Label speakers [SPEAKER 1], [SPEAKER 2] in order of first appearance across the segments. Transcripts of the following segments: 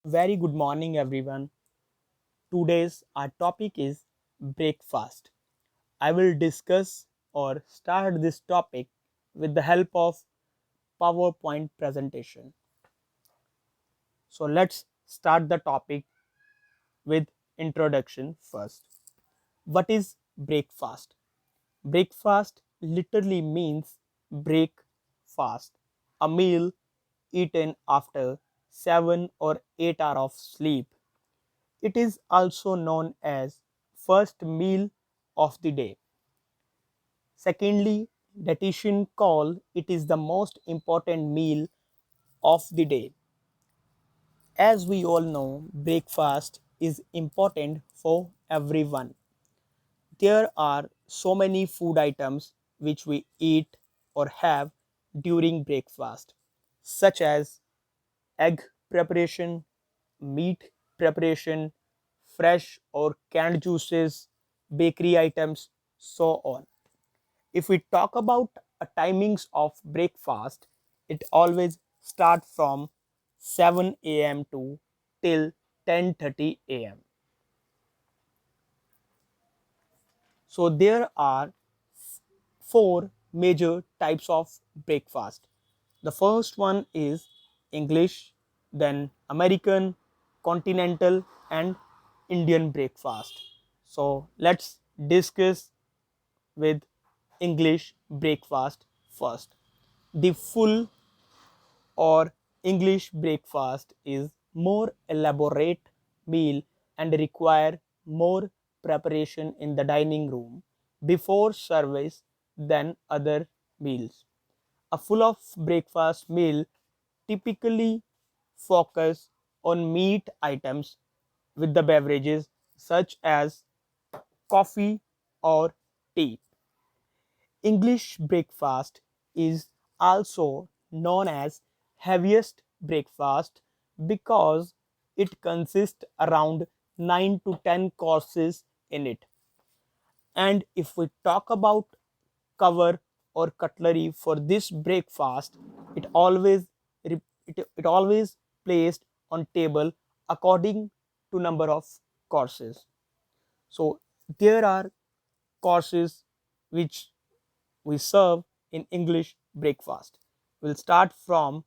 [SPEAKER 1] Very good morning, everyone. Today's our topic is breakfast. I will discuss or start this topic with the help of PowerPoint presentation. So let's start the topic with introduction first. What is breakfast? Breakfast literally means break fast, a meal eaten after 7 or 8 hours of sleep. It is also known as first meal of the day. Secondly, dietitians call it is the most important meal of the day. As we all know, breakfast is important for everyone. There are so many food items which we eat or have during breakfast, such as egg preparation, meat preparation, fresh or canned juices, bakery items, so on. If we talk about a timings of breakfast, it always start from 7 a.m. to till 10:30 a.m. So there are four major types of breakfast. The first one is English, then American, continental, and Indian breakfast. So let's discuss with English breakfast first. The full or English breakfast is more elaborate meal and require more preparation in the dining room before service than other meals. A full of breakfast meal typically focus on meat items with the beverages such as coffee or tea. English breakfast is also known as heaviest breakfast because it consists around 9 to 10 courses in it. And if we talk about cover or cutlery for this breakfast, it always it always placed on table according to number of courses. So there are courses which we serve in English breakfast. We'll start from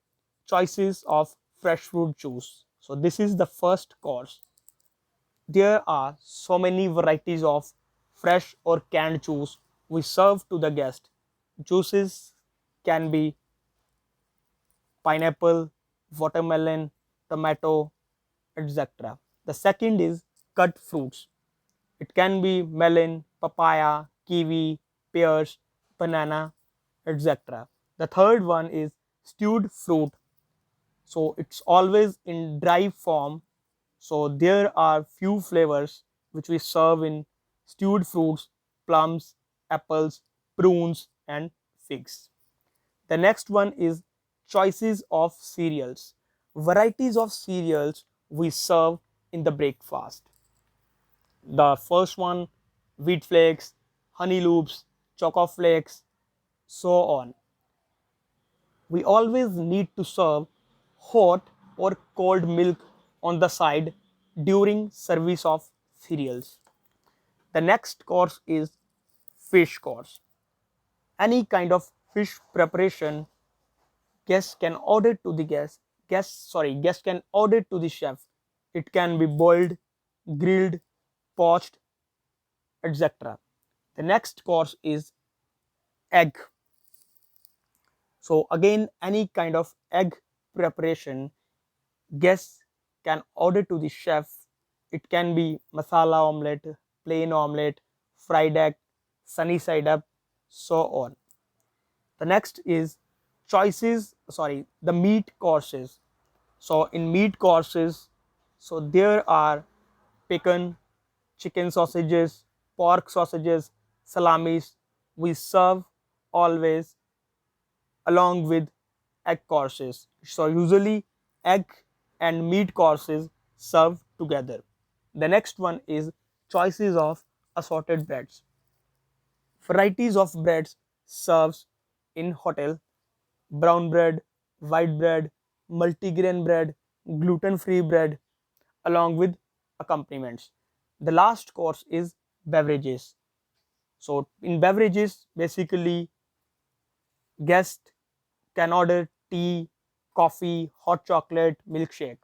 [SPEAKER 1] choices of fresh fruit juice. So this is the first course. There are so many varieties of fresh or canned juice we serve to the guest. Juices can be pineapple, watermelon, tomato, etc. The second is cut fruits. It can be melon, papaya, kiwi, pears, banana, etc. The third one is stewed fruit. So it's always in dry form. So there are few flavors which we serve in stewed fruits, plums, apples, prunes, and figs. The next one is choices of cereals. Varieties of cereals we serve in the breakfast. The first one, wheat flakes, honey loops, choco flakes, so on. We always need to serve hot or cold milk on the side during service of cereals. The next course is fish course. Any kind of fish preparation guest can order to the guest can order to the chef. It can be boiled, grilled, poached, etc. The next course is egg. So again, any kind of egg preparation guests can order to the chef. It can be masala omelette, plain omelette, fried egg, sunny side up, so on. The next is the meat courses. So in meat courses, so there are bacon, chicken sausages, pork sausages, salamis. We serve always along with egg courses. So usually egg and meat courses served together. The next one is choices of assorted breads. Varieties of breads serves in hotel: brown bread, white bread, multigrain bread, gluten-free bread along with accompaniments. The last course is beverages. So in beverages, basically guest can order tea, coffee, hot chocolate, milkshake.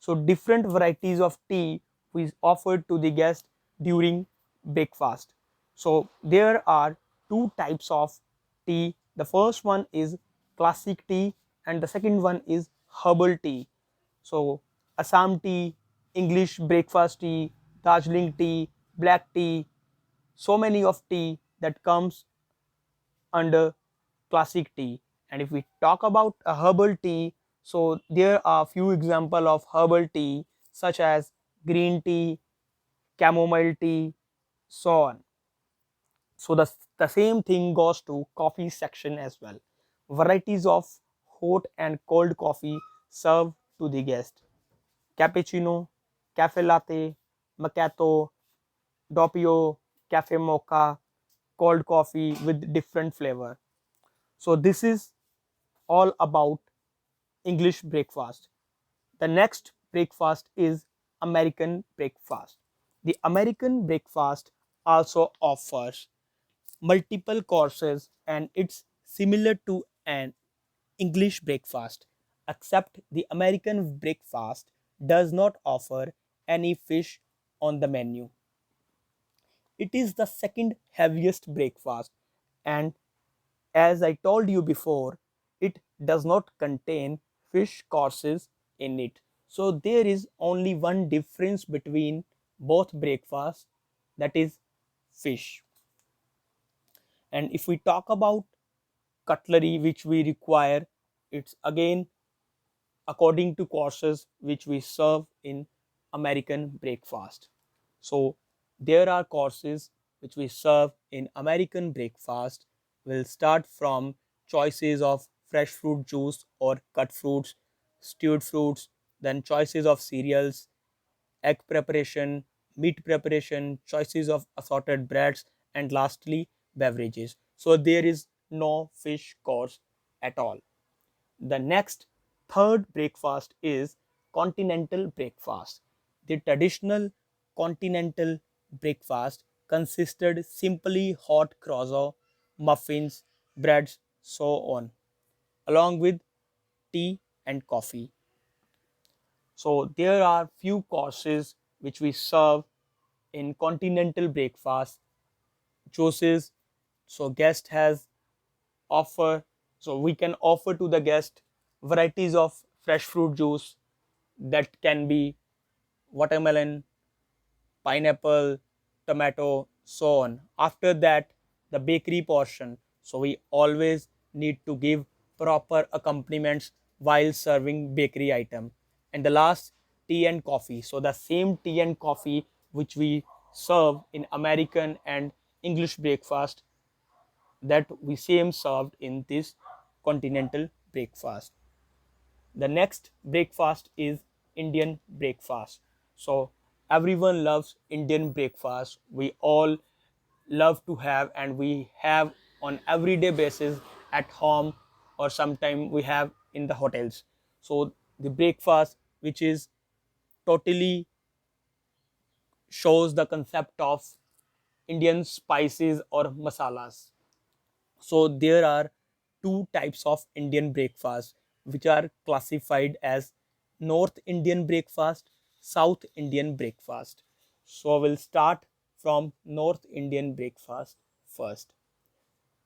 [SPEAKER 1] So different varieties of tea is offered to the guest during breakfast. So there are two types of tea. The first one is classic tea and the second one is herbal tea. So Assam tea, English breakfast tea, Darjeeling tea, black tea, so many of tea that comes under classic tea. And if we talk about a herbal tea, so there are few example of herbal tea such as green tea, chamomile tea, so on. So the same thing goes to coffee section as well. Varieties of hot and cold coffee served to the guest. Cappuccino, cafe latte, macchiato, doppio, cafe mocha, cold coffee with different flavor. So this is all about English breakfast. The next breakfast is American breakfast. The American breakfast also offers multiple courses and it's similar to an English breakfast, except the American breakfast does not offer any fish on the menu. It is the second heaviest breakfast, and as I told you before, it does not contain fish courses in it. So there is only one difference between both breakfasts, that is fish. And if we talk about cutlery which we require, it's again according to courses which we serve in American breakfast. So there are courses which we serve in American breakfast. Will start from choices of fresh fruit juice or cut fruits, stewed fruits, then choices of cereals, egg preparation, meat preparation, choices of assorted breads, and lastly beverages. So there is no fish course at all. The next third breakfast is continental breakfast. The traditional continental breakfast consisted simply hot croissant, muffins, breads, so on, along with tea and coffee. So there are few courses which we serve in continental breakfast. Juices, so guest has offer, so we can offer to the guest varieties of fresh fruit juice that can be watermelon, pineapple, tomato, so on. After that, the bakery portion. So we always need to give proper accompaniments while serving bakery item. And the last, tea and coffee. So the same tea and coffee which we serve in American and English breakfast, that we same served in this continental breakfast. The next breakfast is Indian breakfast. So everyone loves Indian breakfast. We all love to have, and we have on everyday basis at home, or sometime we have in the hotels. So the breakfast which is totally shows the concept of Indian spices or masalas. So there are two types of Indian breakfast which are classified as North Indian breakfast, South Indian breakfast. So we'll start from North Indian breakfast first.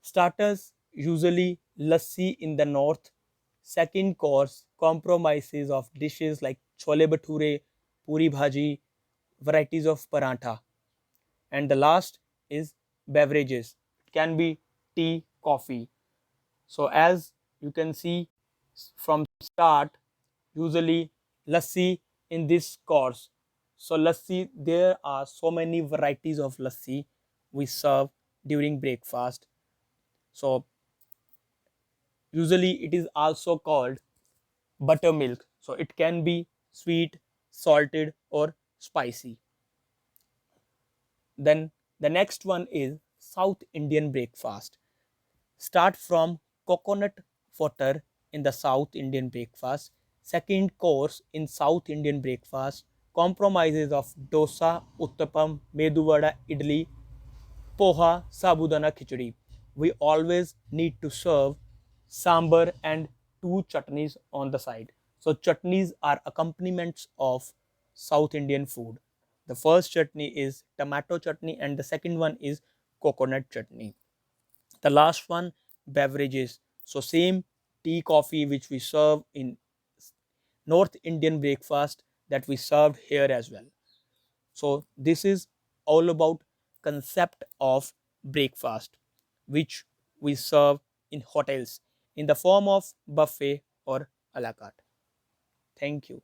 [SPEAKER 1] Starters usually lassi in the north. Second course compromises of dishes like chole bhature, puri bhaji, varieties of parantha. And the last is beverages. It can be tea, coffee. So as you can see from start, usually lassi in this course. So lassi, there are so many varieties of lassi we serve during breakfast. So usually it is also called buttermilk. So it can be sweet, salted, or spicy. Then the next one is South Indian breakfast. Start from coconut water in the South Indian breakfast. Second course in South Indian breakfast compromises of dosa, uttapam, medu vada, idli, poha, sabudana khichdi. We always need to serve sambar and two chutneys on the side. So chutneys are accompaniments of South Indian food. The first chutney is tomato chutney and the second one is coconut chutney. The last one, beverages. So same tea, coffee which we serve in North Indian breakfast that we served here as well. So this is all about concept of breakfast which we serve in hotels in the form of buffet or a la carte. Thank you.